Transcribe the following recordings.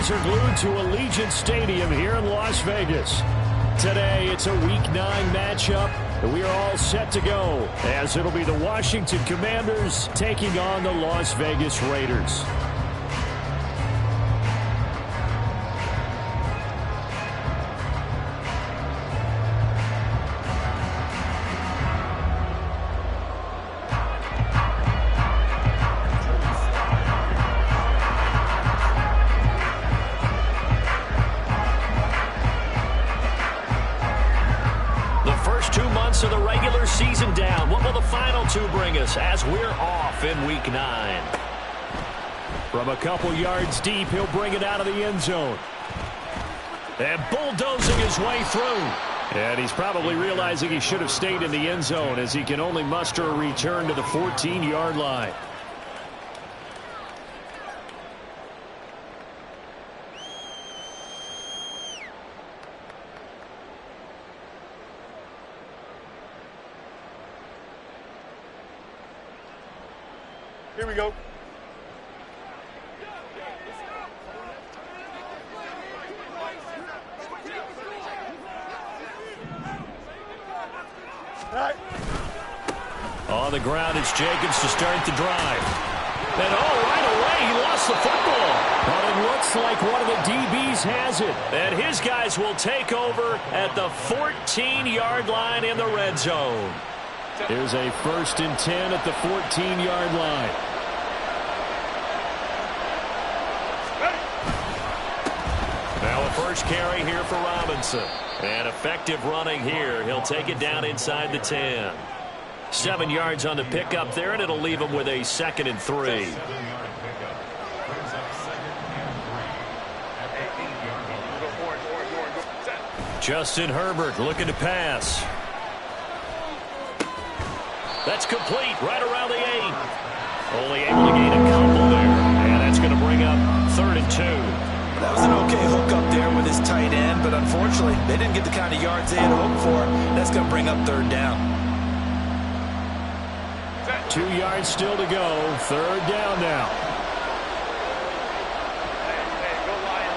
eyes are glued to Allegiant Stadium here in Las Vegas. Today, it's a Week 9 matchup, and we are all set to go, as it'll be the Washington Commanders taking on the Las Vegas Raiders. Of the regular season down. What will the final two bring us as we're off in Week 9? From a couple yards deep, he'll bring it out of the end zone. And bulldozing his way through. And he's probably realizing he should have stayed in the end zone, as he can only muster a return to the 14-yard line. Here we go. On the ground, it's Jacobs to start the drive. And right away, he lost the football. But it looks like one of the DBs has it. And his guys will take over at the 14-yard line in the red zone. Here's a 1st and 10 at the 14-yard line. Now a first carry here for Robinson. And effective running here. He'll take it down inside the 10. 7 yards on the pickup there, and it'll leave him with a 2nd and 3. Justin Herbert looking to pass. That's complete right around the 8. Only able to gain a couple there. And that's going to bring up 3rd and 2. That was an okay hook up there with his tight end, but unfortunately, they didn't get the kind of yards they had hoped for. That's going to bring up 3rd down. 2 yards still to go. 3rd down now. Go Lion.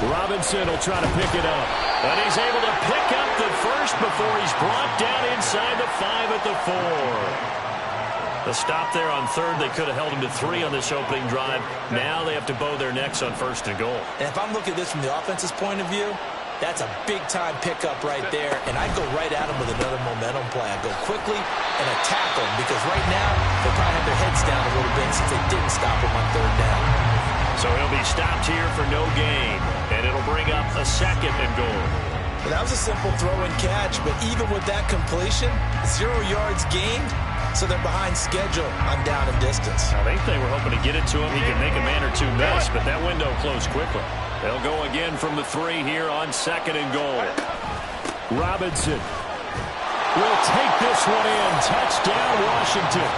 Robinson will try to pick it up. And he's able to pick up the first before he's brought down inside the 5 at the 4. The stop there on 3rd, they could have held him to 3 on this opening drive. Now they have to bow their necks on 1st and goal. And if I'm looking at this from the offense's point of view, that's a big-time pickup right there, and I'd go right at him with another momentum play. I'd go quickly and attack him, because right now they probably have their heads down a little bit since they didn't stop him on 3rd down. So he'll be stopped here for no gain, and it'll bring up a 2nd and goal. Well, that was a simple throw and catch, but even with that completion, 0 yards gained, so they're behind schedule on down and distance. I think they were hoping to get it to him. He could make a man or two miss, but that window closed quickly. They'll go again from the 3 here on 2nd and goal. Robinson will take this one in. Touchdown, Washington.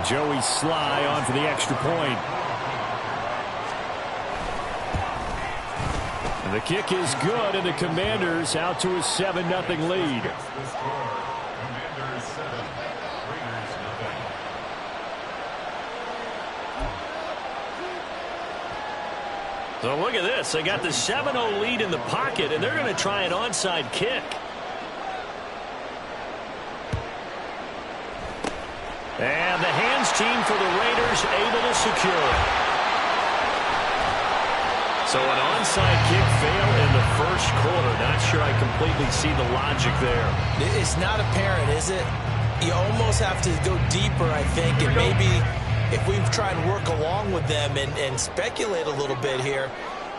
Joey Sly on for the extra point. And the kick is good, and the Commanders out to a 7-0 lead. So look at this. They got the 7-0 lead in the pocket, and they're going to try an onside kick. And the hands team for the Raiders able to secure it. So an onside kick fail in the 1st quarter. Not sure I completely see the logic there. It's not apparent, is it? You almost have to go deeper, I think, and maybe if we try and work along with them and speculate a little bit here,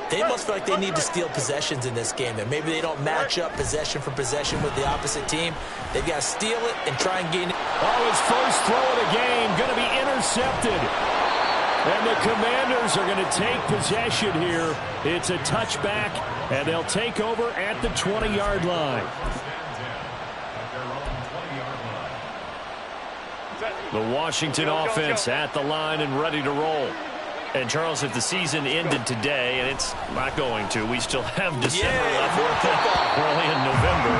they must feel like they need to steal possessions in this game. And maybe they don't match up possession for possession with the opposite team. They've got to steal it and try and gain it. Oh, his first throw of the game going to be intercepted. And the Commanders are going to take possession here. It's a touchback, and they'll take over at the 20-yard line. The Washington offense at the line and ready to roll. And, Charles, if the season ended today, and it's not going to, we still have December left. We're only in November.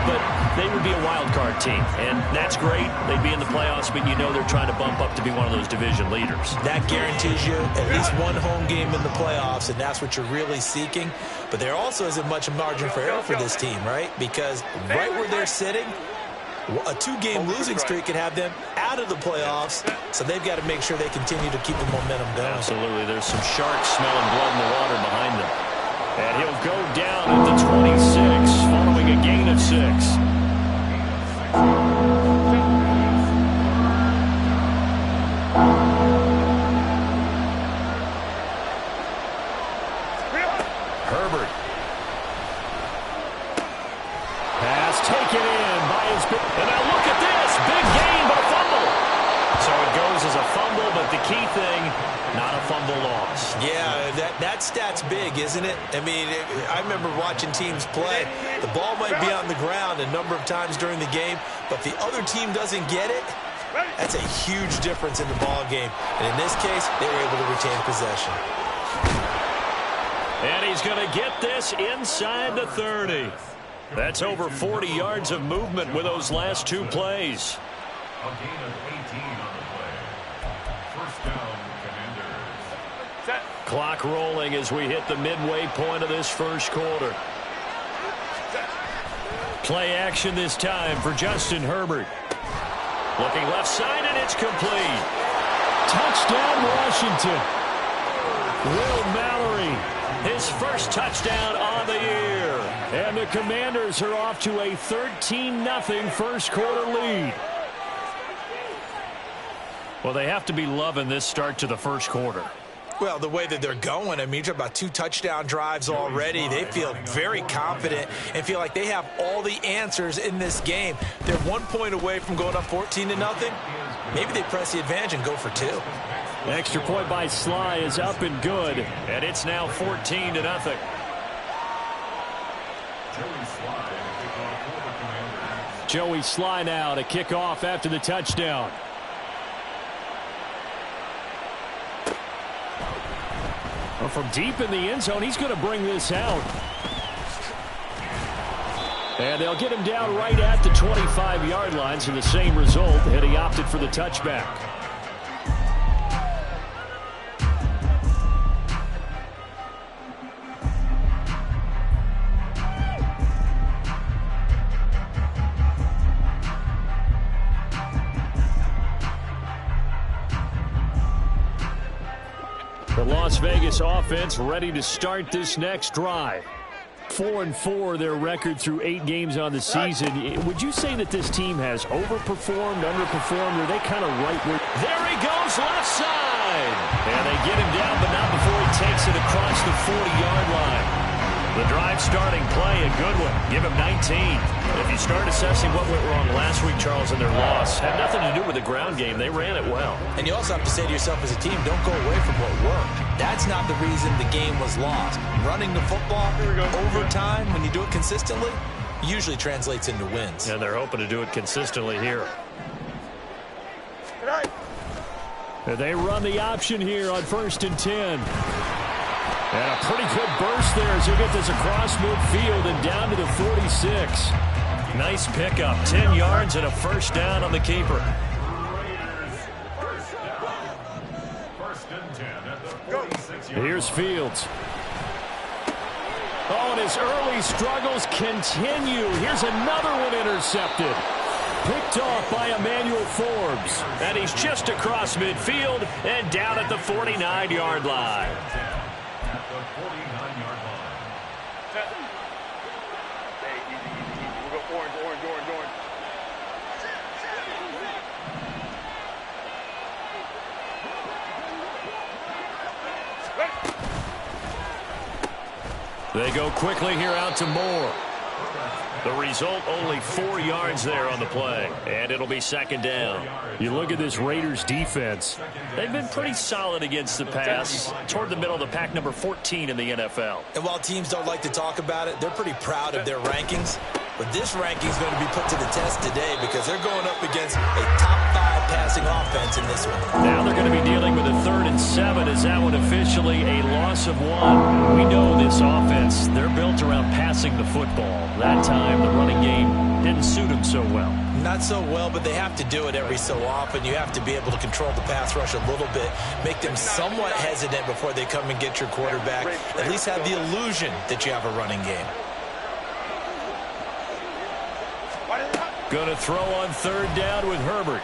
But they would be a wild card team, and that's great. They'd be in the playoffs, but you know they're trying to bump up to be one of those division leaders. That guarantees you at least one home game in the playoffs, and that's what you're really seeking. But there also isn't much margin for error for this team, right? Because right where they're sitting, a 2-game losing streak could have them out of the playoffs, so they've got to make sure they continue to keep the momentum going. Absolutely. There's some sharks smelling blood in the water behind them. And he'll go down at the 26 following a gain of 6. Herbert. Pass taken in by his big. And now look at this. Big gain, but a fumble. So it goes as a fumble, but the key thing, not a fumble loss. Yeah, that stat's big, isn't it? I mean, I remember watching teams play. The ball might be on the ground a number of times during the game, but if the other team doesn't get it, that's a huge difference in the ball game. And in this case, they were able to retain possession. And he's going to get this inside the 30. That's over 40 yards of movement with those last 2 plays. A gain of 18 on the play. First down, Commanders. Clock rolling as we hit the midway point of this first quarter. Play action this time for Justin Herbert. Looking left side, and it's complete. Touchdown, Washington. Will Mallory, his first touchdown on the year. And the Commanders are off to a 13-0 first quarter lead. Well, they have to be loving this start to the first quarter. Well, the way that they're going, I mean, you're talking about 2 touchdown drives already. They feel very confident and feel like they have all the answers in this game. They're 1 point away from going up 14-0. Maybe they press the advantage and go for 2. Extra point by Sly is up and good. And it's now 14-0. Joey Sly now to kick off after the touchdown. Well, from deep in the end zone, he's going to bring this out. And they'll get him down right at the 25-yard line, so the same result, and he opted for the touchback. The Las Vegas offense ready to start this next drive. 4-4 their record through 8 games on the season. Would you say that this team has overperformed, underperformed, or are they kind of right where? There he goes, left side. And they get him down, but not before he takes it across the 40-yard line. The drive starting play, a good one. Give him 19. If you start assessing what went wrong last week, Charles, in their loss, had nothing to do with the ground game. They ran it well. And you also have to say to yourself as a team, don't go away from what worked. That's not the reason the game was lost. Running the football over time, when you do it consistently, usually translates into wins. And they're hoping to do it consistently here. They run the option here on 1st and 10. And a pretty good burst there as he'll get this across midfield and down to the 46. Nice pickup. 10 yards and a first down on the keeper. Here's Fields. Oh, and his early struggles continue. Here's another one intercepted. Picked off by Emmanuel Forbes. And he's just across midfield and down at the 49-yard line. At the 49-yard line. Hey, easy. We'll go orange. They go quickly here out to Moore. The result, only 4 yards there on the play. And it'll be second down. You look at this Raiders defense. They've been pretty solid against the pass. Toward the middle of the pack, number 14 in the NFL. And while teams don't like to talk about it, they're pretty proud of their rankings. But this ranking is going to be put to the test today because they're going up against a top 5 passing offense in this one. Now they're going to be dealing with a 3rd and 7. Is that one officially a loss of 1? We know this offense, they're built around passing the football. That time, the running game didn't suit them so well. Not so well, but they have to do it every so often. You have to be able to control the pass rush a little bit, make them somewhat hesitant before they come and get your quarterback. At least have the illusion that you have a running game. Going to throw on 3rd down with Herbert.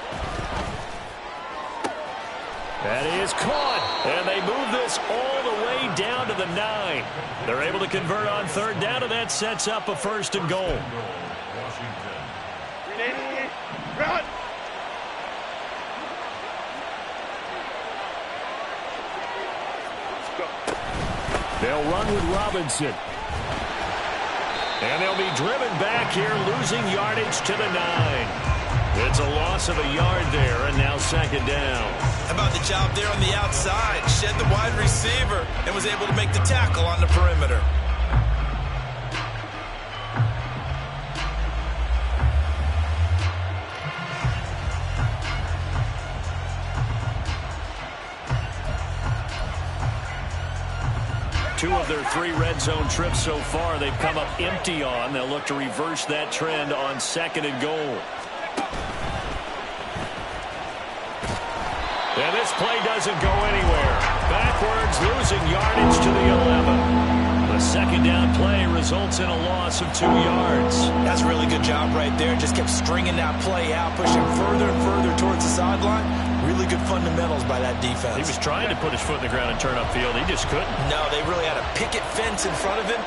That is caught, and they move this all the way down to the 9. They're able to convert on 3rd down, and that sets up a 1st and goal. Run! They'll run with Robinson. And they'll be driven back here, losing yardage to the 9. It's a loss of a yard there, and now 2nd down. How about the job there on the outside? Shed the wide receiver and was able to make the tackle on the perimeter. Two of their 3 red zone trips so far, they've come up empty on. They'll look to reverse that trend on 2nd and goal. And this play doesn't go anywhere. Backwards, losing yardage to the 11. The 2nd down play results in a loss of 2 yards. That's a really good job right there. Just kept stringing that play out, pushing further and further towards the sideline. Really good fundamentals by that defense. He was trying to put his foot in the ground and turn upfield. He just couldn't. No, they really had a picket fence in front of him.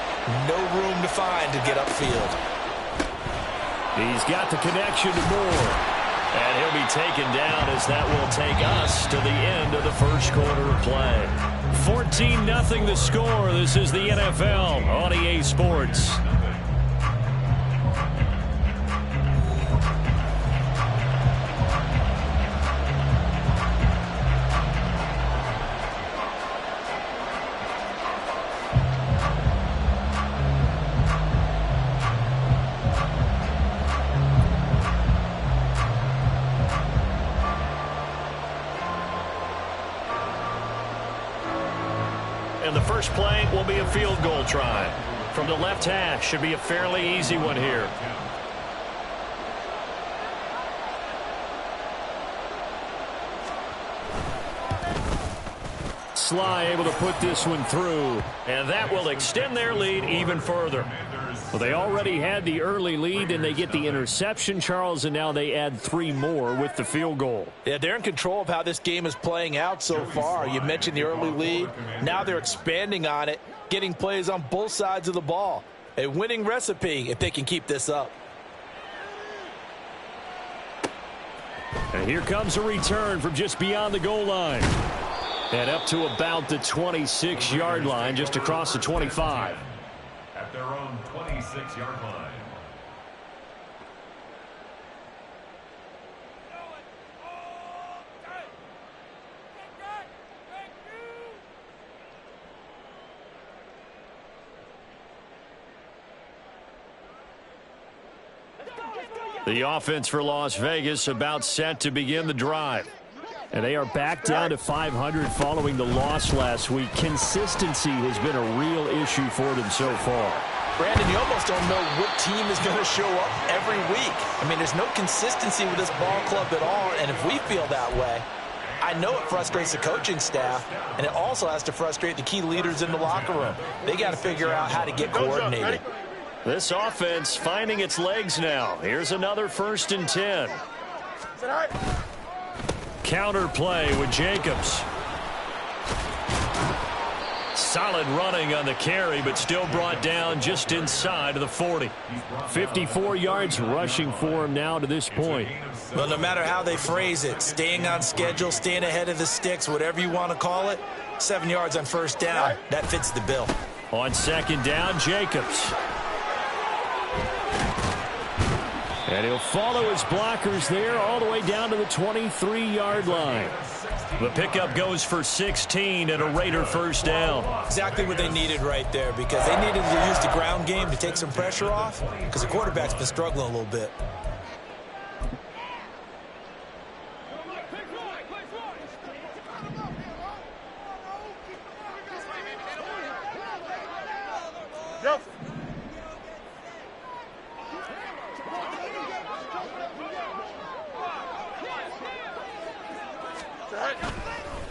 No room to find to get upfield. He's got the connection to Moore. And he'll be taken down as that will take us to the end of the 1st quarter of play. 14-0 the score. This is the NFL on EA Sports. And the first play will be a field goal try. From the left hash, should be a fairly easy one here. Sly able to put this one through. And that will extend their lead even further. Well, they already had the early lead, and they get the interception, Charles, and now they add 3 more with the field goal. Yeah, they're in control of how this game is playing out so far. You mentioned the early lead. Now they're expanding on it, getting plays on both sides of the ball. A winning recipe if they can keep this up. And here comes a return from just beyond the goal line. And up to about the 26-yard line, just across the 25. At their own 26-yard line. The offense for Las Vegas about set to begin the drive. And they are back down to 500 following the loss last week. Consistency has been a real issue for them so far. Brandon, you almost don't know what team is going to show up every week. I mean, there's no consistency with this ball club at all, and if we feel that way, I know it frustrates the coaching staff, and it also has to frustrate the key leaders in the locker room. They got to figure out how to get coordinated. This offense finding its legs now. Here's another 1st and 10. Counter play with Jacobs. Solid running on the carry, but still brought down just inside of the 40. 54 yards rushing for him now to this point. Well, no matter how they phrase it, staying on schedule, staying ahead of the sticks, whatever you want to call it, 7 yards on 1st down, that fits the bill. On 2nd down, Jacobs. And he'll follow his blockers there all the way down to the 23-yard line. The pickup goes for 16 and a Raider first down. Exactly what they needed right there, because they needed to use the ground game to take some pressure off, because the quarterback's been struggling a little bit.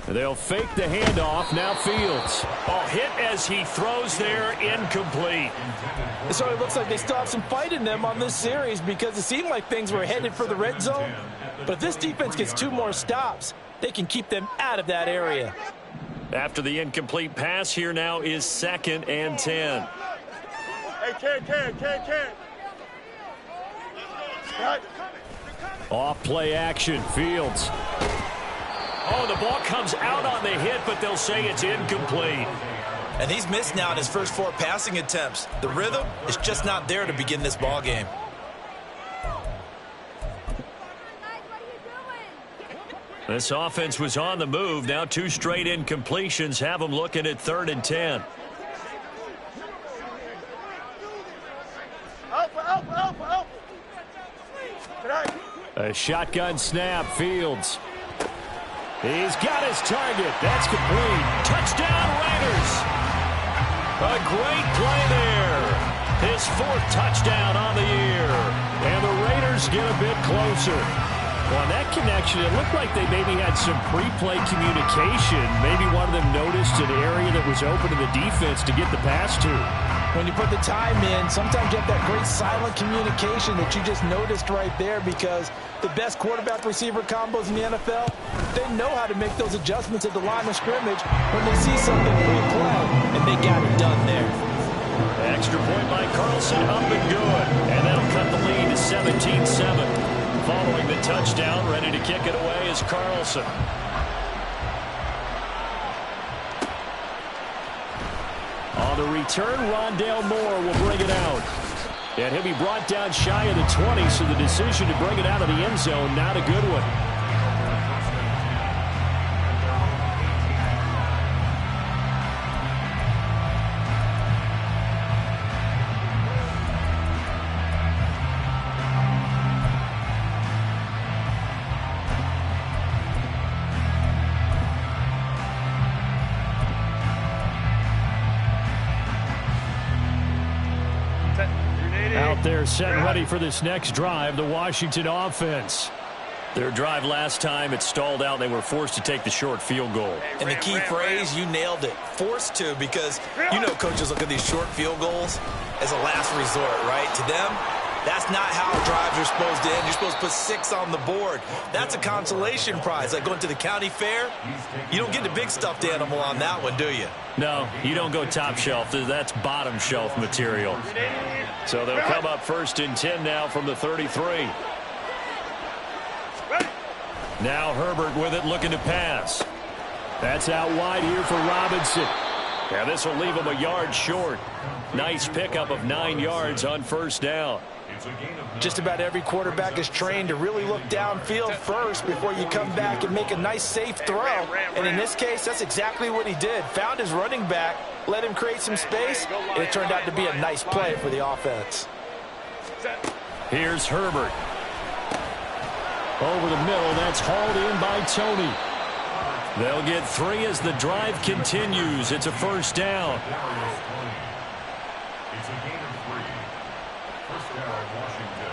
They'll fake the handoff. Now Fields. Oh, hit as he throws there, incomplete. So it looks like they still have some fight in them on this series, because it seemed like things were headed for the red zone. But if this defense gets 2 more stops, they can keep them out of that area. After the incomplete pass, here now is 2nd and 10. Hey, Ken. Off play action. Fields. Oh, the ball comes out on the hit, but they'll say it's incomplete. And he's missed now in his first 4 passing attempts. The rhythm is just not there to begin this ball game. This offense was on the move. Now 2 straight incompletions have them looking at 3rd and 10. A shotgun snap. Fields. He's got his target. That's complete. Touchdown, Raiders. A great play there. His 4th touchdown on the year. And the Raiders get a bit closer. Well, on that connection, it looked like they maybe had some pre-play communication. Maybe one of them noticed an area that was open to the defense to get the pass to. When you put the time in, sometimes you have that great silent communication that you just noticed right there, because the best quarterback-receiver combos in the NFL, they know how to make those adjustments at the line of scrimmage when they see something pre-play, and they got it done there. Extra point by Carlson, up and good. And that'll cut the lead to 17-7. Following the touchdown, ready to kick it away is Carlson. On the return, Rondale Moore will bring it out. And he'll be brought down shy of the 20, so the decision to bring it out of the end zone, not a good one. Out there set and ready for this next drive, the Washington offense. Their drive last time, it stalled out. They were forced to take the short field goal. And the key phrase, you nailed it, forced to, because you know coaches look at these short field goals as a last resort, right? To them, that's not how drives are supposed to end. You're supposed to put 6 on the board. That's a consolation prize. Like going to the county fair, you don't get the big stuffed animal on that one, do you? No, you don't go top shelf. That's bottom shelf material. So they'll come up 1st and 10 now from the 33. Now Herbert with it, looking to pass. That's out wide here for Robinson. Yeah, this will leave him a yard short. Nice pickup of 9 yards on 1st down. Just about every quarterback is trained to really look downfield first before you come back and make a nice, safe throw. And in this case, that's exactly what he did. Found his running back, let him create some space, and it turned out to be a nice play for the offense. Here's Herbert. Over the middle, that's hauled in by Tony. They'll get 3 as the drive continues. It's a 1st down. It's a gain of 3. First down, Washington.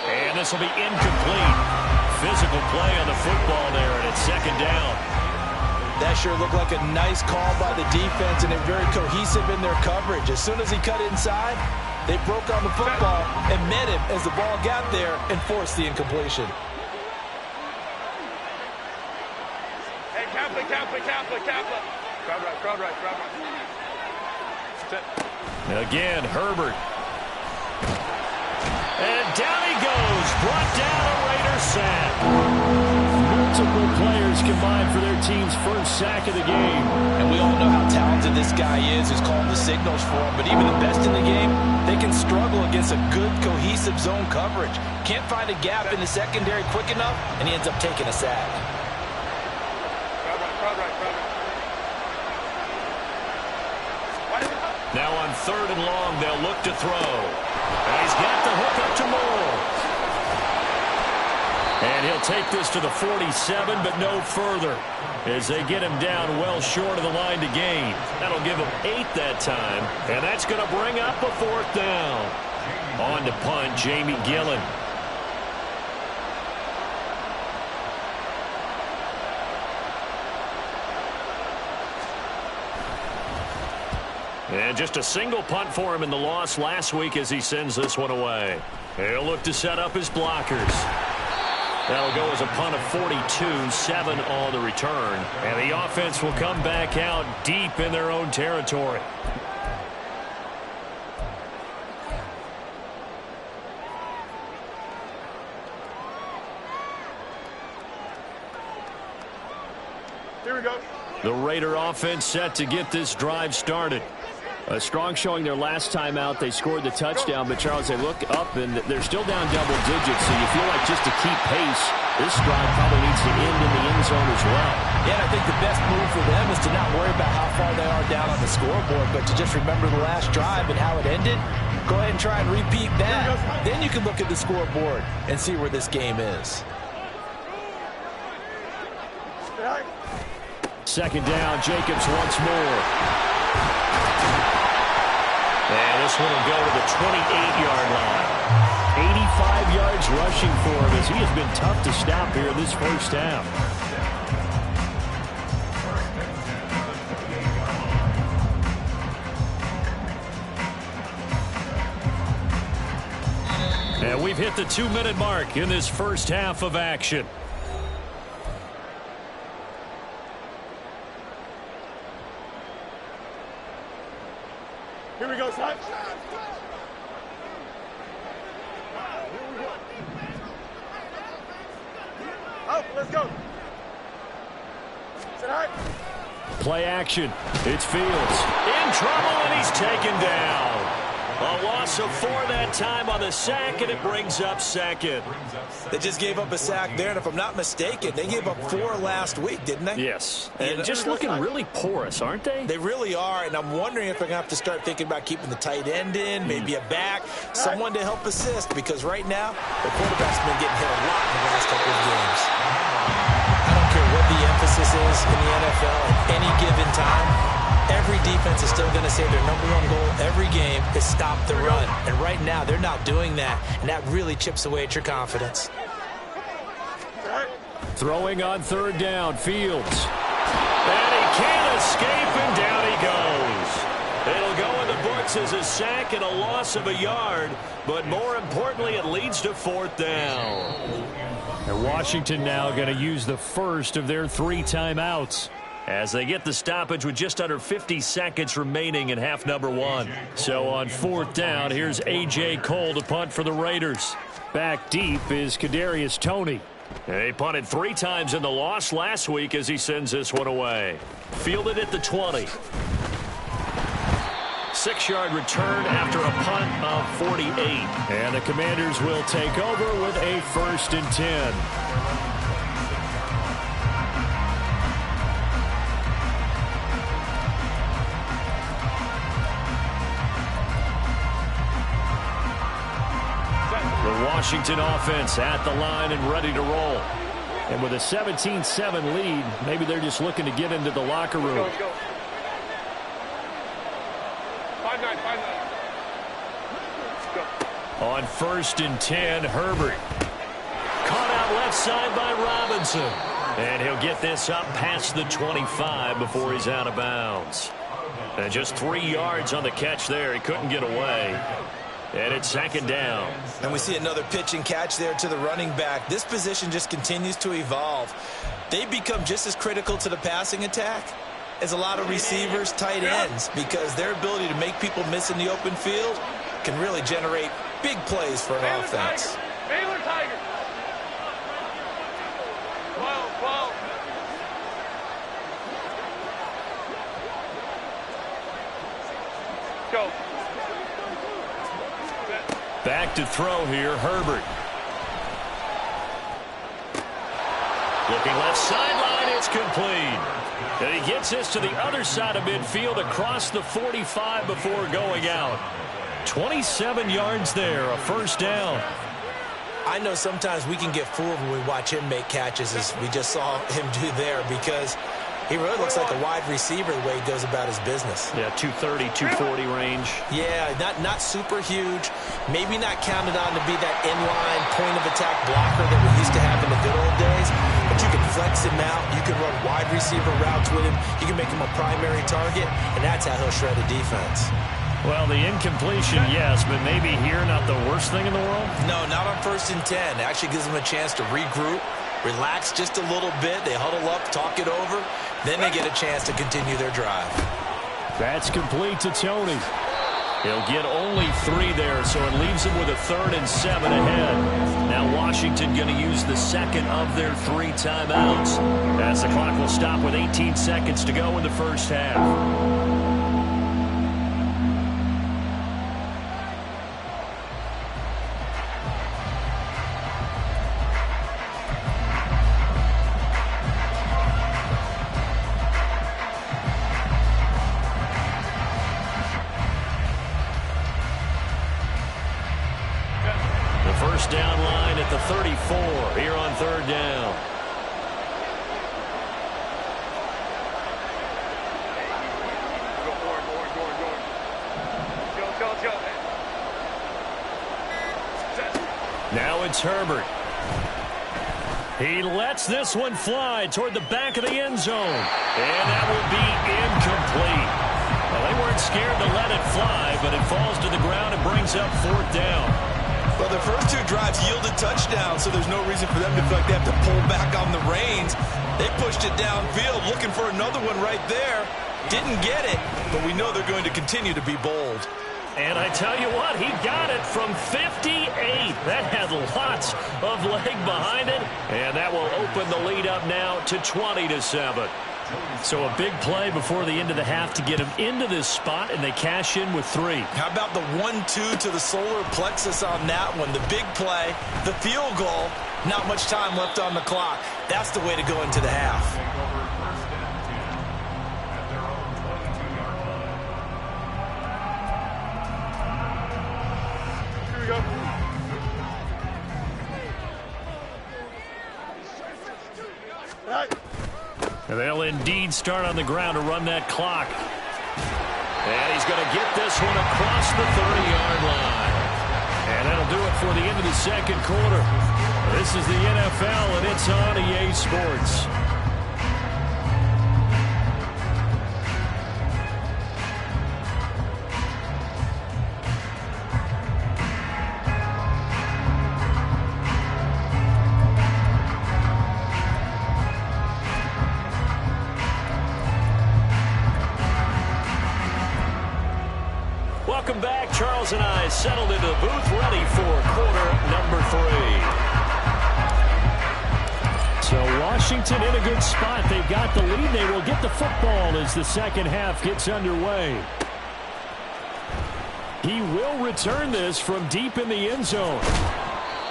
And this will be incomplete. Physical play on the football there, and it's 2nd down. That sure looked like a nice call by the defense, and they're very cohesive in their coverage. As soon as he cut inside, they broke on the football and met him as the ball got there and forced the incompletion. Hey, Kaplan. Crowd right. Again, Herbert. And down he goes. Brought down, a Raider sack. multiple players combined for their team's first sack of the game. And we all know how talented this guy is who's calling the signals for him. But even the best in the game, they can struggle against a good, cohesive zone coverage. Can't find a gap in the secondary quick enough, and he ends up taking a sack. Now on 3rd and long, they'll look to throw. And he's got the hook up to Moore. And he'll take this to the 47, but no further, as they get him down well short of the line to gain. That'll give him 8 that time, and that's going to bring up a 4th down. On to punt, Jamie Gillen. And just a single punt for him in the loss last week as he sends this one away. He'll look to set up his blockers. That'll go as a punt of 42, 7 on the return. And the offense will come back out deep in their own territory. Here we go. The Raider offense set to get this drive started. A strong showing their last time out. They scored the touchdown, but Charles, they look up and they're still down double digits, so you feel like just to keep pace, this drive probably needs to end in the end zone as well. Yeah, I think the best move for them is to not worry about how far they are down on the scoreboard, but to just remember the last drive and how it ended. Go ahead and try and repeat that. Then you can look at the scoreboard and see where this game is. Second down, Jacobs once more. And this one will go to the 28-yard line. 85 yards rushing for him as he has been tough to stop here in this first half. And we've hit the 2-minute mark in this first half of action. Here we go, son. Out, let's go. Sit high. Play action. It's Fields. In trouble, and he's taken down. A loss of 4 that time on the sack, and it brings up second. They just gave up a sack there, and if I'm not mistaken, they gave up 4 last week, didn't they? Yes. And just looking really porous, aren't they? They really are, and I'm wondering if they're going to have to start thinking about keeping the tight end in, maybe a back, someone to help assist, because right now, the quarterback's been getting hit a lot in the last couple of games. I don't care what the emphasis is in the NFL at any given time. Every defense is still going to say their #1 goal every game is stop the run. And right now, they're not doing that, and that really chips away at your confidence. Throwing on 3rd down, Fields. And he can't escape, and down he goes. It'll go in the books as a sack and a loss of a yard, but more importantly, it leads to 4th down. And Washington now going to use the first of their 3 timeouts, as they get the stoppage with just under 50 seconds remaining in half number 1. So on 4th down, here's A.J. Cole to punt for the Raiders. Back deep is Kadarius Toney. He punted 3 times in the loss last week as he sends this one away. Fielded at the 20. 6-yard return after a punt of 48. And the Commanders will take over with a 1st and 10. Washington offense at the line and ready to roll. And with a 17-7 lead, maybe they're just looking to get into the locker room. Let's go. 5-9, 5-9. Let's go. On 1st and 10, Herbert. Caught out left side by Robinson. And he'll get this up past the 25 before he's out of bounds. And just 3 yards on the catch there. He couldn't get away. And it's 2nd down. And we see another pitch and catch there to the running back. This position just continues to evolve. They become just as critical to the passing attack as a lot of receivers, tight ends, because their ability to make people miss in the open field can really generate big plays for an offense. Baylor Tigers. 12, 12. Go. Back to throw here, Herbert. Looking left sideline, it's complete. And he gets this to the other side of midfield across the 45 before going out. 27 yards there, a first down. I know sometimes we can get fooled when we watch him make catches, as we just saw him do there, because he really looks like a wide receiver the way he goes about his business. Yeah, 230, 240 range. Yeah, not super huge. Maybe not counted on to be that inline point-of-attack blocker that we used to have in the good old days. But you can flex him out. You can run wide receiver routes with him. You can make him a primary target, and that's how he'll shred a defense. Well, the incompletion, yes, but maybe here not the worst thing in the world? No, not on 1st and 10. It actually gives them a chance to regroup, relax just a little bit. They huddle up, talk it over. Then they get a chance to continue their drive. That's complete to Tony. He'll get only 3 there, so it leaves him with a 3rd and 7 ahead. Now Washington going to use the second of their 3 timeouts, as the clock will stop with 18 seconds to go in the first half. First down line at the 34 here on 3rd down. Now it's Herbert. He lets this one fly toward the back of the end zone. And that will be incomplete. Well, they weren't scared to let it fly, but it falls to the ground and brings up 4th down. Well, the first 2 drives yielded touchdowns, so there's no reason for them to feel like they have to pull back on the reins. They pushed it downfield, looking for another one right there. Didn't get it, but we know they're going to continue to be bold. And I tell you what, he got it from 58. That had lots of leg behind it, and that will open the lead up now to 20-7. So a big play before the end of the half to get him into this spot, and they cash in with 3. How about the 1-2 to the solar plexus on that one? The big play, the field goal, not much time left on the clock. That's the way to go into the half. Here we go. And they'll indeed start on the ground to run that clock. And he's going to get this one across the 30-yard line. And that'll do it for the end of the second quarter. This is the NFL, and it's on EA Sports. Welcome back. Charles and I settled into the booth, ready for quarter number 3. So Washington in a good spot. They've got the lead. They will get the football as the second half gets underway. He will return this from deep in the end zone.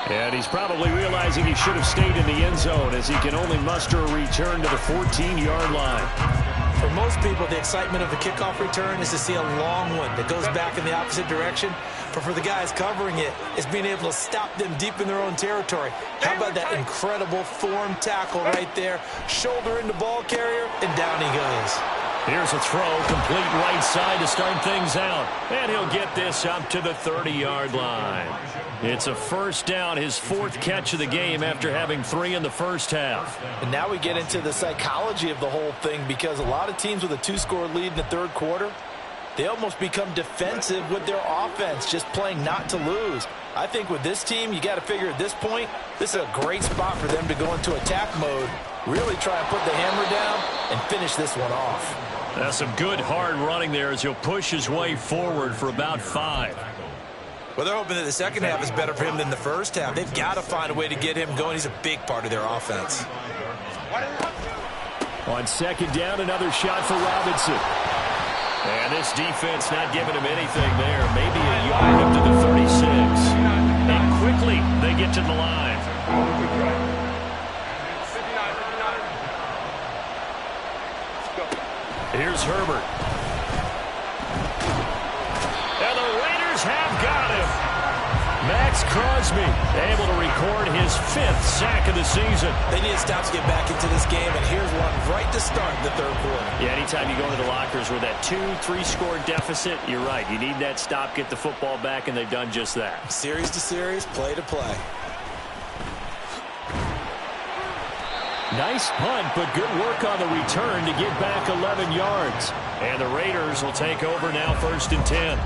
And he's probably realizing he should have stayed in the end zone, as he can only muster a return to the 14-yard line. For most people, the excitement of the kickoff return is to see a long one that goes back in the opposite direction. But for the guys covering it, it's being able to stop them deep in their own territory. How about that incredible form tackle right there? Shoulder into ball carrier, and down he goes. Here's a throw, complete right side to start things out. And he'll get this up to the 30-yard line. It's a first down, his 4th catch of the game after having 3 in the first half. And now we get into the psychology of the whole thing, because a lot of teams with a 2-score lead in the 3rd quarter, they almost become defensive with their offense, just playing not to lose. I think with this team, you got to figure at this point, this is a great spot for them to go into attack mode, really try and put the hammer down and finish this one off. That's some good hard running there as he'll push his way forward for about 5. Well, they're hoping that the second half is better for him than the first half. They've got to find a way to get him going. He's a big part of their offense. On second down, another shot for Robinson. And this defense not giving him anything there. Maybe a yard up to the 36. And quickly they get to the line. Here's Herbert. And the Raiders have got him. Max Crosby able to record his 5th sack of the season. They need to stop to get back into this game, and here's one right to start the third quarter. Yeah, anytime you go into the lockers with that 2-3 score deficit, you're right. You need that stop, get the football back, and they've done just that. Series to series, play to play. Nice punt, but good work on the return to get back 11 yards. And the Raiders will take over now, 1st and 10.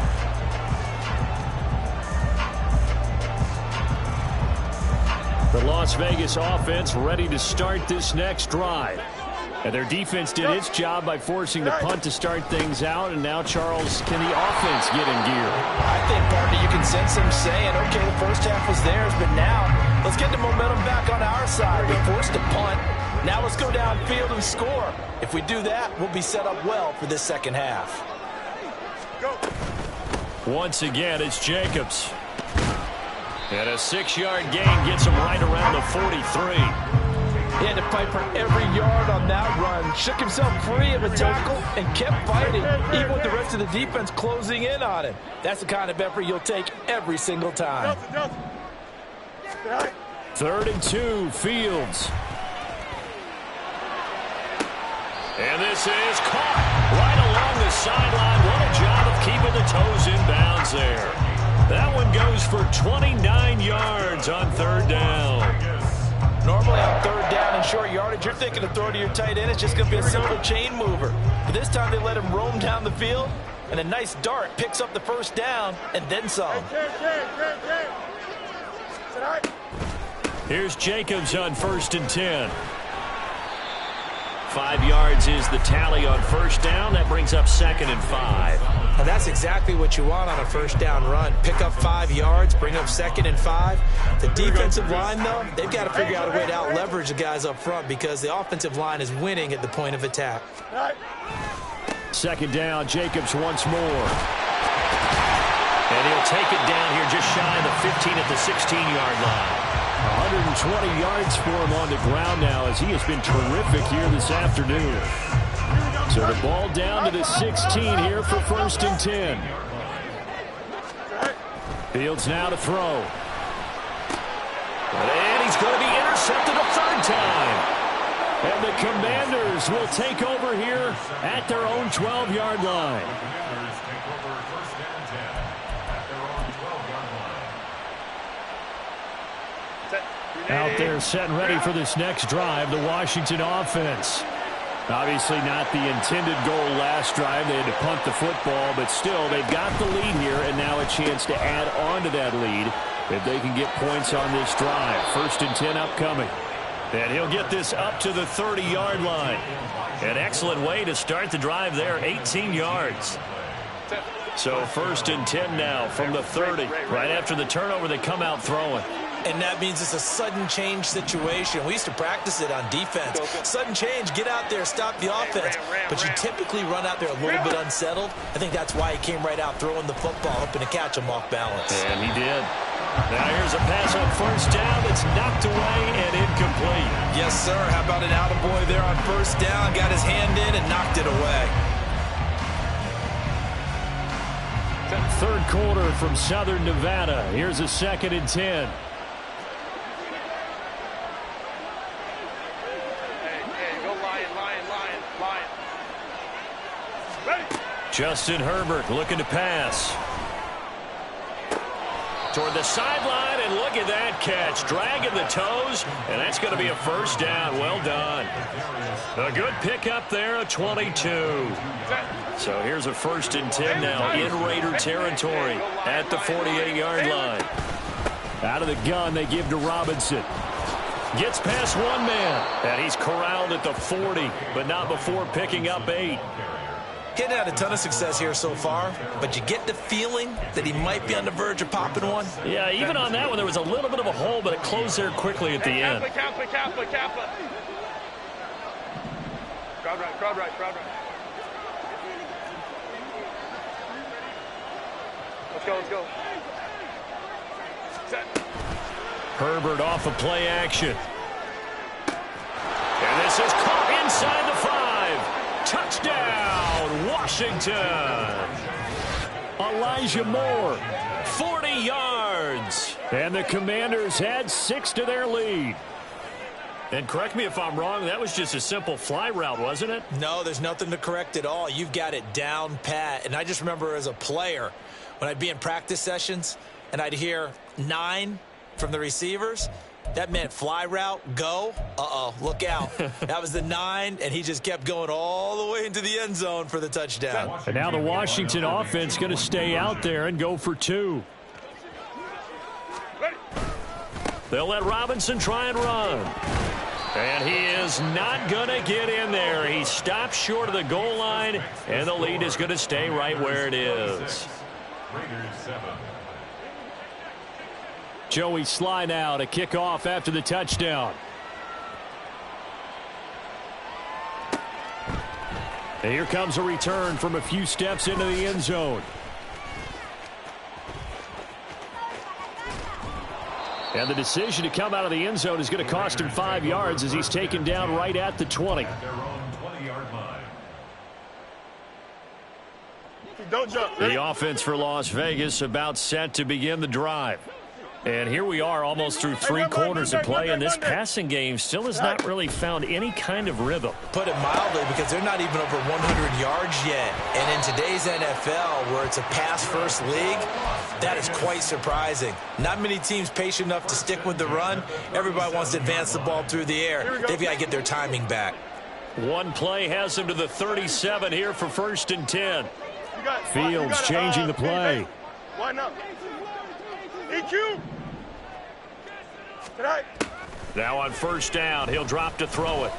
The Las Vegas offense ready to start this next drive. And their defense did its job by forcing the punt to start things out. And now, Charles, can the offense get in gear? I think, partner, you can sense them saying, okay, the first half was theirs, but now let's get the momentum back on our side. We forced a punt. Now let's go downfield and score. If we do that, we'll be set up well for this second half. Once again, it's Jacobs. And a 6-yard gain gets him right around the 43. He had to fight for every yard on that run. Shook himself free of a tackle and kept fighting, even with the rest of the defense closing in on him. That's the kind of effort you'll take every single time. 3rd and 2, Fields. And this is caught right along the sideline. What a job of keeping the toes in bounds there. That one goes for 29 yards on 3rd down. Normally on 3rd down and short yardage, you're thinking of throw to your tight end. It's just going to be a simple chain mover. But this time they let him roam down the field, and a nice dart picks up the 1st down and then some. Here's Jacobs on 1st and 10. 5 yards is the tally on 1st down. That brings up 2nd and 5. And that's exactly what you want on a 1st down run. Pick up 5 yards, bring up 2nd and 5. The defensive line, though, they've got to figure out a way to out-leverage the guys up front because the offensive line is winning at the point of attack. 2nd down, Jacobs once more. And he'll take it down here just shy of the 15 at the 16-yard line. 120 yards for him on the ground now as he has been terrific here this afternoon. So the ball down to the 16 here for 1st and 10. Fields now to throw. And he's going to be intercepted a 3rd time. And the Commanders will take over here at their own 12-yard line. Out there set and ready for this next drive, the Washington offense. Obviously not the intended goal last drive. They had to punt the football, but still they've got the lead here and now a chance to add on to that lead if they can get points on this drive. 1st and 10 upcoming. And he'll get this up to the 30-yard line. An excellent way to start the drive there, 18 yards. So 1st and 10 now from the 30. Right after the turnover, they come out throwing. And that means it's a sudden change situation. We used to practice it on defense. Sudden change, get out there, stop the offense. But you typically run out there a little bit unsettled. I think that's why he came right out throwing the football, hoping to catch him off balance. And he did. Now here's a pass on 1st down that's knocked away and incomplete. Yes, sir. How about an attaboy there on 1st down? Got his hand in and knocked it away. 3rd quarter from Southern Nevada. Here's a 2nd and 10. Justin Herbert looking to pass. Toward the sideline, and look at that catch. Dragging the toes, and that's going to be a 1st down. Well done. A good pickup there, a 22. So here's a 1st and 10 now in Raider territory at the 48-yard line. Out of the gun, they give to Robinson. Gets past one man, and he's corralled at the 40, but not before picking up 8. He's had a ton of success here so far, but you get the feeling that he might be on the verge of popping one. Yeah, even on that one, there was a little bit of a hole, but it closed there quickly at the end. Kappa. Crowd right. let's go. Set. Herbert off of play action. And this is caught inside the 5. Touchdown, Washington. Elijah Moore, 40 yards. And the Commanders had 6 to their lead. And correct me if I'm wrong, that was just a simple fly route, wasn't it? No, there's nothing to correct at all. You've got it down pat. And I just remember as a player, when I'd be in practice sessions and I'd hear 9 from the receivers, that meant fly route, go. Uh-oh, look out. That was the 9, and he just kept going all the way into the end zone for the touchdown. And now the Washington offense going to stay out there and go for 2. They'll let Robinson try and run. And he is not going to get in there. He stops short of the goal line, and the lead is going to stay right where it is. Raiders 7. Joey Sly now to kick off after the touchdown. And here comes a return from a few steps into the end zone. And the decision to come out of the end zone is going to cost him 5 yards as he's taken down right at the 20. At their own 20-yard line. Don't jump. Ready? The offense for Las Vegas about set to begin the drive. And here we are almost through 3 quarters of play, and this passing game still has not really found any kind of rhythm. Put it mildly, because they're not even over 100 yards yet. And in today's NFL, where it's a pass-first league, that is quite surprising. Not many teams patient enough to stick with the run. Everybody wants to advance the ball through the air. They've got to get their timing back. One play has him to the 37 here for 1st and 10. Fields changing the play. Why not? EQ. Tonight. Now on 1st down, he'll drop to throw it.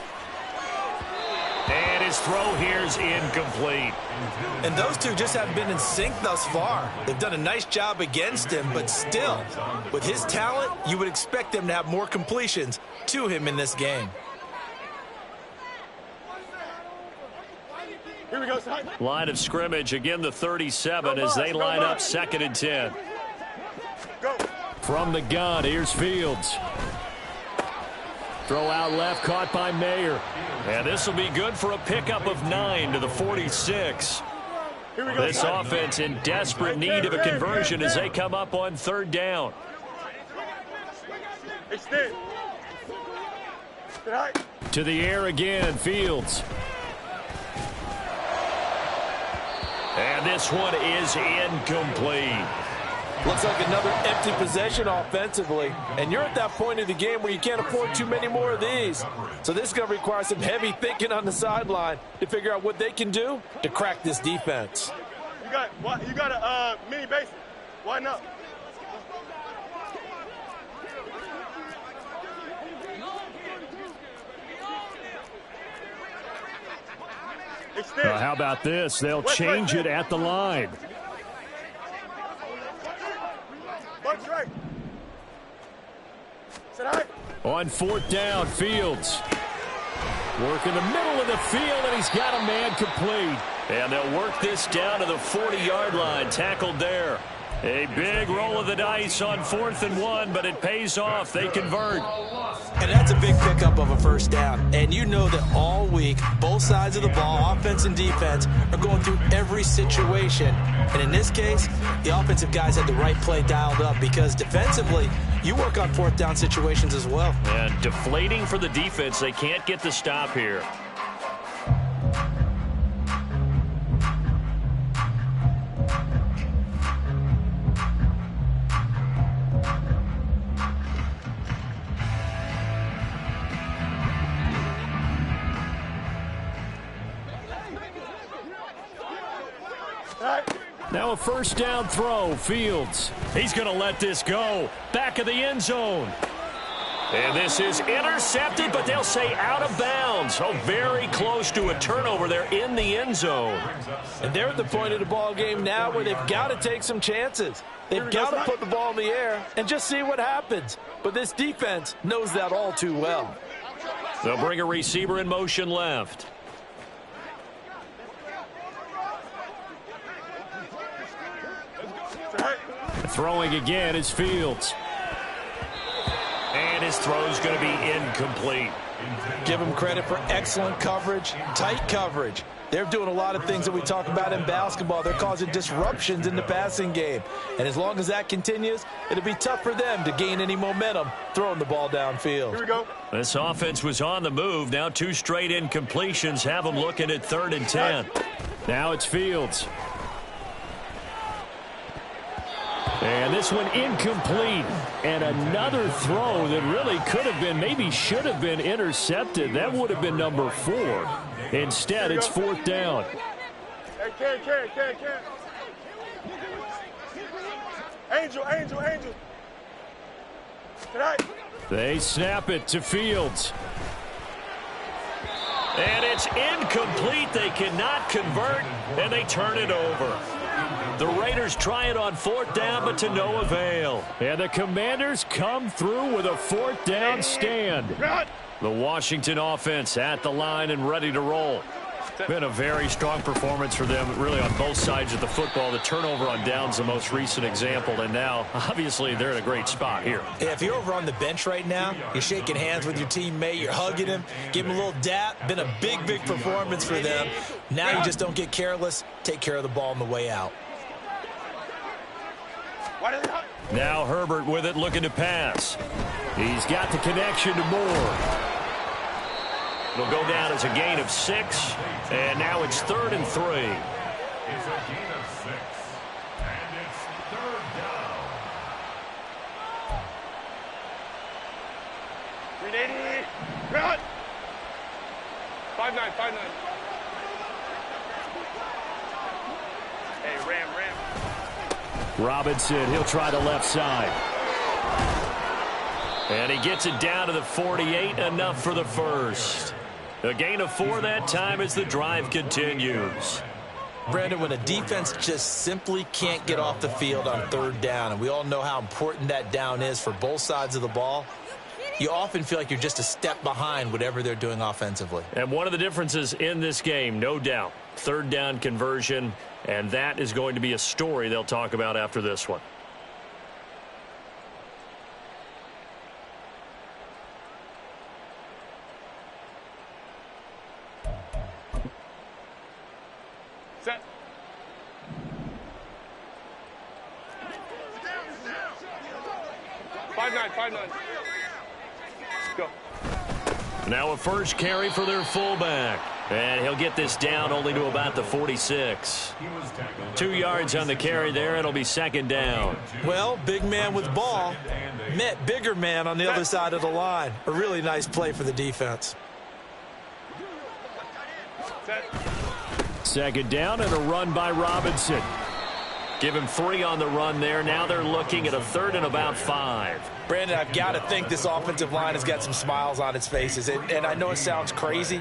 And his throw here is incomplete. And those two just haven't been in sync thus far. They've done a nice job against him, but still, with his talent, you would expect them to have more completions to him in this game. Here we go, son. Line of scrimmage, again the 37 as they line up 2nd and 10. Go. From the gun, here's Fields. Throw out left, caught by Mayer. And this will be good for a pickup of 9 to the 46. Here we go. This offense in desperate need of a conversion as they come up on 3rd down. Extend. Tonight. To the air again, Fields. And this one is incomplete. Looks like another empty possession offensively. And you're at that point of the game where you can't afford too many more of these. So this is going to require some heavy thinking on the sideline to figure out what they can do to crack this defense. You got a mini base. Why not? Extend. How about this? They'll change it at the line. Bunch right. Tonight. On 4th down, Fields. Work in the middle of the field, and he's got a man complete. And they'll work this down to the 40-yard line, tackled there. A big roll of the dice on 4th and 1, but it pays off. They convert. And that's a big pickup of a 1st down. And you know that all week, both sides of the ball, offense and defense, are going through every situation. And in this case, the offensive guys had the right play dialed up because defensively, you work on 4th down situations as well. And deflating for the defense. They can't get the stop here. Now a 1st down throw, Fields. He's going to let this go. Back of the end zone. And this is intercepted, but they'll say out of bounds. Oh, very close to a turnover there in the end zone. And they're at the point of the ball game now where they've got to take some chances. They've got to put the ball in the air and just see what happens. But this defense knows that all too well. They'll bring a receiver in motion left. Throwing again is Fields. And his throw's going to be incomplete. Give him credit for excellent coverage, tight coverage. They're doing a lot of things that we talk about in basketball. They're causing disruptions in the passing game. And as long as that continues, it'll be tough for them to gain any momentum throwing the ball downfield. Here we go. This offense was on the move. Now 2 straight incompletions have them looking at 3rd and 10. Now it's Fields. And this one incomplete. And another throw that really could have been, maybe should have been intercepted. That would have been number 4. Instead, it's 4th down. Hey, Ken. Angel. Tonight. They snap it to Fields. And it's incomplete. They cannot convert, and they turn it over. The Raiders try it on 4th down, but to no avail. And the Commanders come through with a 4th down stand. The Washington offense at the line and ready to roll. Been a very strong performance for them, really, on both sides of the football. The turnover on downs the most recent example, and now, obviously, they're in a great spot here. Yeah, if you're over on the bench right now, you're shaking hands with your teammate, you're hugging him, give him a little dap. Been a big performance for them. Now you just don't get careless. Take care of the ball on the way out. Now Herbert with it, looking to pass. He's got the connection to Moore. It'll go down as a gain of 6, and now it's 3rd and 3. It's a gain of 6, and it's 3rd down. 380. Run. 5-9. Hey, Ram. Robinson, he'll try the left side. And he gets it down to the 48, enough for the first. A gain of 4 that time as the drive continues. Brandon, when a defense just simply can't get off the field on 3rd down, and we all know how important that down is for both sides of the ball, you often feel like you're just a step behind whatever they're doing offensively. And one of the differences in this game, no doubt, 3rd down conversion, and that is going to be a story they'll talk about after this one. Set. Five nine. Go. Now a first carry for their fullback. And he'll get this down only to about the 46. 2 yards on the carry there. It'll be 2nd down. Well, big man with ball met bigger man on the other side of the line. A really nice play for the defense. Set. 2nd down and a run by Robinson. Give him 3 on the run there. Now they're looking at a 3rd and about 5. Brandon, I've got to think this offensive line has got some smiles on its faces. And I know it sounds crazy,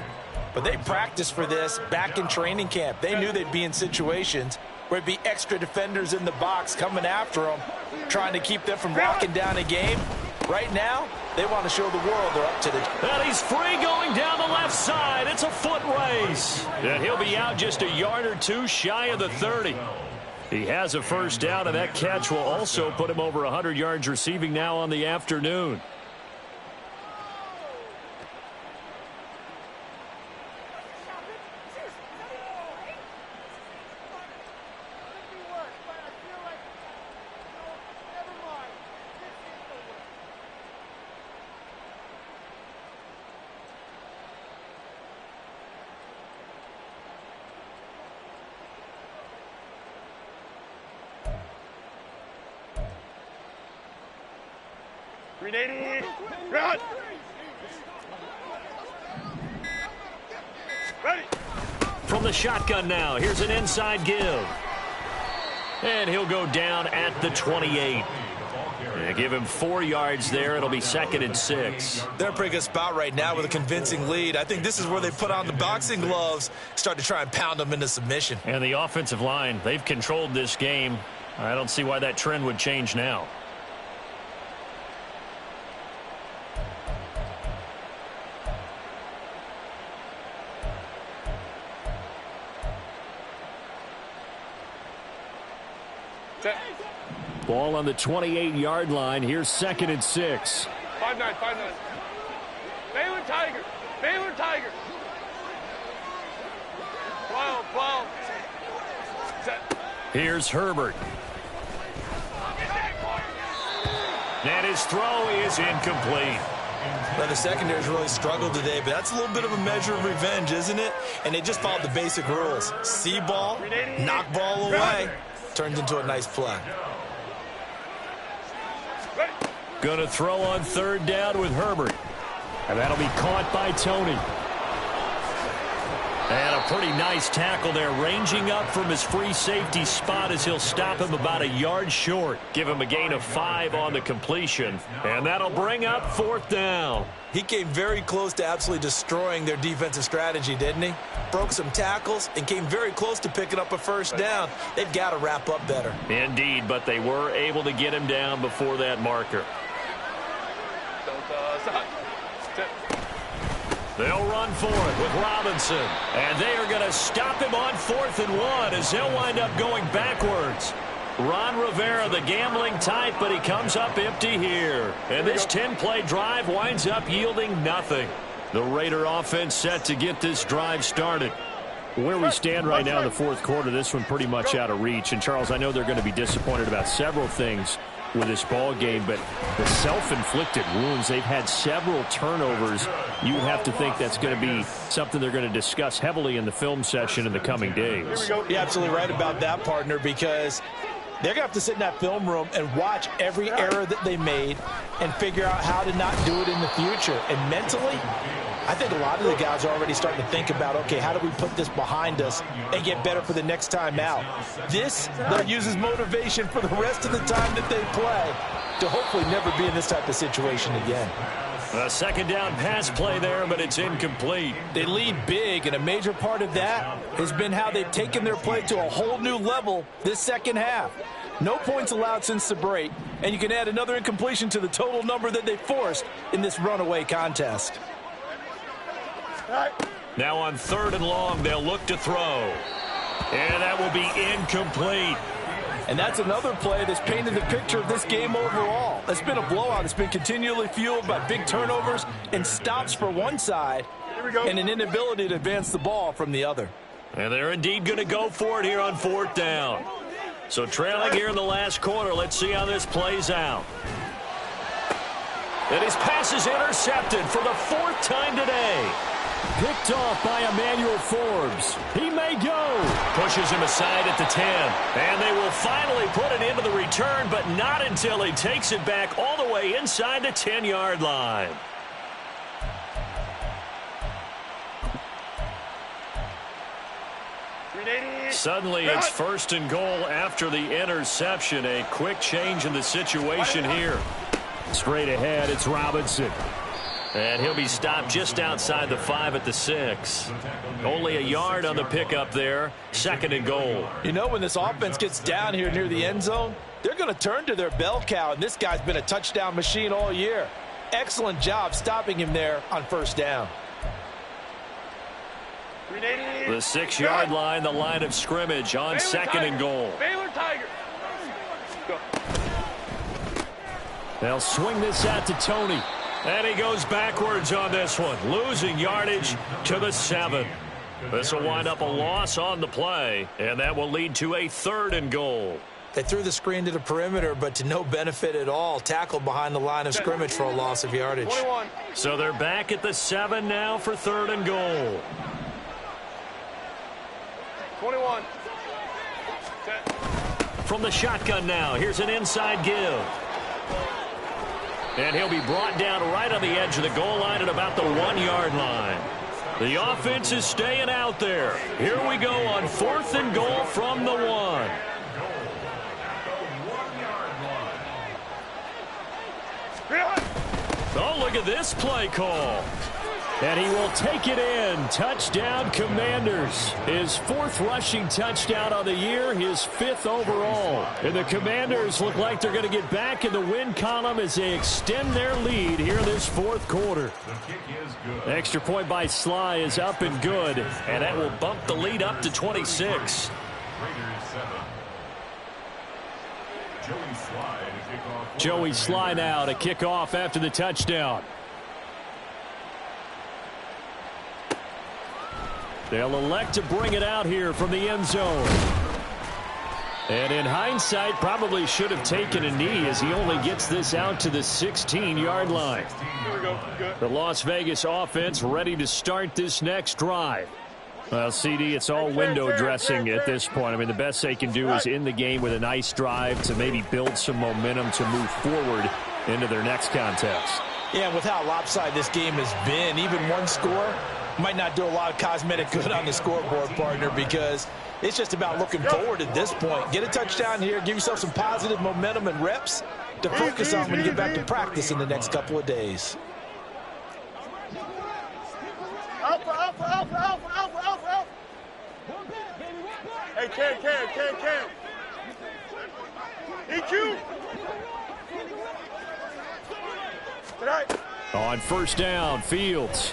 but they practiced for this back in training camp. They knew they'd be in situations where it'd be extra defenders in the box coming after them, trying to keep them from locking down a game. Right now, they want to show the world they're up to the... And he's free going down the left side. It's a foot race. And he'll be out just a yard or 2 shy of the 30. He has a first down, and that catch will also put him over 100 yards receiving now on the afternoon. Run. Ready. From the shotgun now, here's an inside give. And he'll go down at the 28. And give him 4 yards there. It'll be 2nd and 6. They're in a pretty good spot right now with a convincing lead. I think this is where they put on the boxing gloves, start to try and pound them into submission. And the offensive line, they've controlled this game. I don't see why that trend would change now. Ball on the 28-yard line. Here's 2nd and 6. 5-9, 5-9. Baylor Tiger. Baylor Tiger. 12. Set. Here's Herbert. And his throw is incomplete. Well, the secondary's really struggled today, but that's a little bit of a measure of revenge, isn't it? And they just followed the basic rules. See ball, knock ball away. Turns into a nice play. Going to throw on 3rd down with Herbert. And that'll be caught by Tony. And a pretty nice tackle there, ranging up from his free safety spot as he'll stop him about a yard short. Give him a gain of 5 on the completion. And that'll bring up 4th down. He came very close to absolutely destroying their defensive strategy, didn't he? Broke some tackles and came very close to picking up a 1st down. They've got to wrap up better. Indeed, but they were able to get him down before that marker. They'll run for it with Robinson. And they are going to stop him on 4th and 1 as he'll wind up going backwards. Ron Rivera, the gambling type, but he comes up empty here. And this 10-play drive winds up yielding nothing. The Raider offense set to get this drive started. Where we stand right now in the 4th quarter, this one pretty much out of reach. And, Charles, I know they're going to be disappointed about several things with this ball game, but the self-inflicted wounds, they've had several turnovers. You have to think that's going to be something they're going to discuss heavily in the film session in the coming days. You're absolutely right about that, partner, because they're going to have to sit in that film room and watch every error that they made and figure out how to not do it in the future. And mentally, I think a lot of the guys are already starting to think about, okay, how do we put this behind us and get better for the next time out? This, they'll use as motivation for the rest of the time that they play to hopefully never be in this type of situation again. A 2nd down pass play there, but it's incomplete. They lead big, and a major part of that has been how they've taken their play to a whole new level this 2nd half. No points allowed since the break, and you can add another incompletion to the total number that they forced in this runaway contest. Now on 3rd and long, they'll look to throw. And that will be incomplete. And that's another play that's painted the picture of this game overall. It's been a blowout. It's been continually fueled by big turnovers and stops for one side and an inability to advance the ball from the other. And they're indeed going to go for it here on 4th down. So trailing here in the last quarter, let's see how this plays out. And his pass is intercepted for the 4th time today. Picked off by Emmanuel Forbes. He may go. Pushes him aside at the 10. And they will finally put it into the return, but not until he takes it back all the way inside the 10-yard line. Suddenly it's 1st and goal after the interception. A quick change in the situation here. Straight ahead, it's Robinson. And he'll be stopped just outside the 5 at the 6. Only a yard on the pickup there. 2nd and goal. You know, when this offense gets down here near the end zone, they're going to turn to their bell cow, and this guy's been a touchdown machine all year. Excellent job stopping him there on 1st down. The 6-yard line, the line of scrimmage on 2nd and goal. Baylor Tiger. They'll swing this out to Tony. And he goes backwards on this one, losing yardage to the 7. This will wind up a loss on the play, and that will lead to a 3rd and goal. They threw the screen to the perimeter, but to no benefit at all. Tackled behind the line of scrimmage for a loss of yardage. 21. So they're back at the 7 now for 3rd and goal. 21. From the shotgun now, here's an inside give. And he'll be brought down right on the edge of the goal line at about the 1-yard line. The offense is staying out there. Here we go on 4th and goal from the 1. Oh, look at this play call. And he will take it in. Touchdown, Commanders. His 4th rushing touchdown on the year, his 5th overall. And the Commanders look like they're going to get back in the win column as they extend their lead here in this 4th quarter. Extra point by Sly is up and good. And that will bump the lead up to 26. Joey Sly now to kick off after the touchdown. They'll elect to bring it out here from the end zone. And in hindsight, probably should have taken a knee as he only gets this out to the 16-yard line. Here we go. Good. The Las Vegas offense ready to start this next drive. Well, CD, it's all window dressing at this point. I mean, the best they can do is in the game with a nice drive to maybe build some momentum to move forward into their next contest. Yeah, with how lopsided this game has been, even one score might not do a lot of cosmetic good on the scoreboard, partner, because it's just about looking forward at this point. Get a touchdown here, give yourself some positive momentum and reps to focus on when you get back to practice in the next couple of days. Alpha, alpha, alpha, alpha, alpha, alpha, alpha. Hey, Cam. EQ. Tonight. On first down, Fields.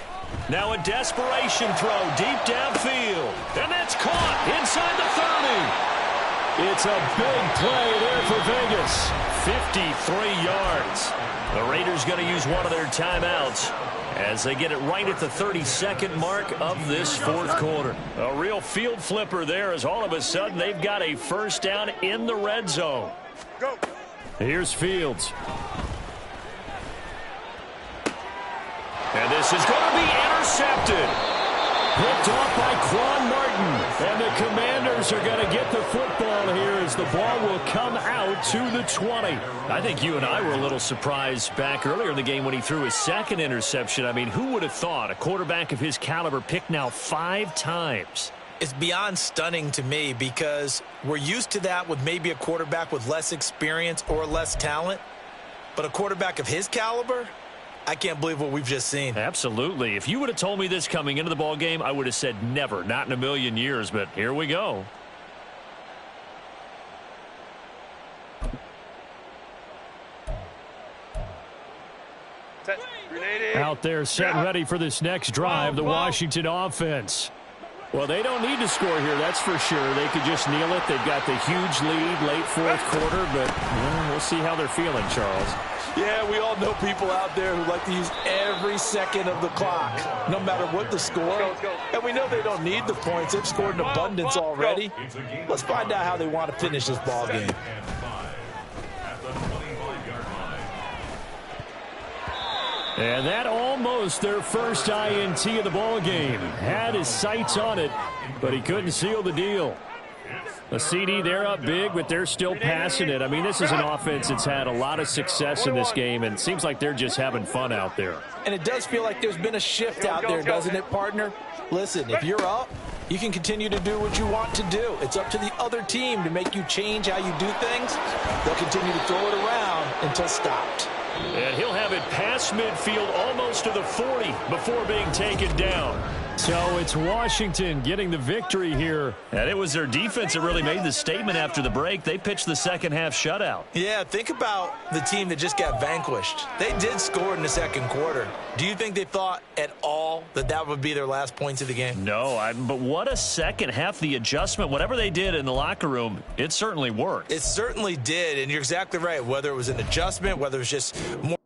Now a desperation throw deep downfield. And that's caught inside the 30. It's a big play there for Vegas. 53 yards. The Raiders going to use one of their timeouts as they get it right at the 32nd mark of this fourth quarter. A real field flipper there as all of a sudden they've got a first down in the red zone. Go. Here's Fields. And this is going to be intercepted. Picked off by Quan Martin. And the Commanders are going to get the football here as the ball will come out to the 20. I think you and I were a little surprised back earlier in the game when he threw his second interception. I mean, who would have thought a quarterback of his caliber picked now 5 times? It's beyond stunning to me because we're used to that with maybe a quarterback with less experience or less talent. But a quarterback of his caliber, I can't believe what we've just seen. Absolutely. If you would have told me this coming into the ball game, I would have said never, not in a million years, but here we go. Set. Grenade. Out there set and ready for this next drive, the Washington offense. Well, they don't need to score here, that's for sure. They could just kneel it. They've got the huge lead late fourth quarter, but we'll see how they're feeling, Charles. Yeah, we all know people out there who like to use every second of the clock, no matter what the score. Let's go. And we know they don't need the points. They've scored in abundance already. Let's find out how they want to finish this ball game. And that almost their first INT of the ball game. Had his sights on it, but he couldn't seal the deal. A CD, they're up big, but they're still passing it. I mean, this is an offense that's had a lot of success in this game, and it seems like they're just having fun out there. And it does feel like there's been a shift out there, doesn't it, partner? Listen, if you're up, you can continue to do what you want to do. It's up to the other team to make you change how you do things. They'll continue to throw it around until stopped. And he'll have it past midfield almost to the 40 before being taken down. So it's Washington getting the victory here. And it was their defense that really made the statement after the break. They pitched the second half shutout. Yeah, think about the team that just got vanquished. They did score in the second quarter. Do you think they thought at all that that would be their last points of the game? No, but what a second half. The adjustment, whatever they did in the locker room, it certainly worked. It certainly did, and you're exactly right. Whether it was an adjustment, whether it was just more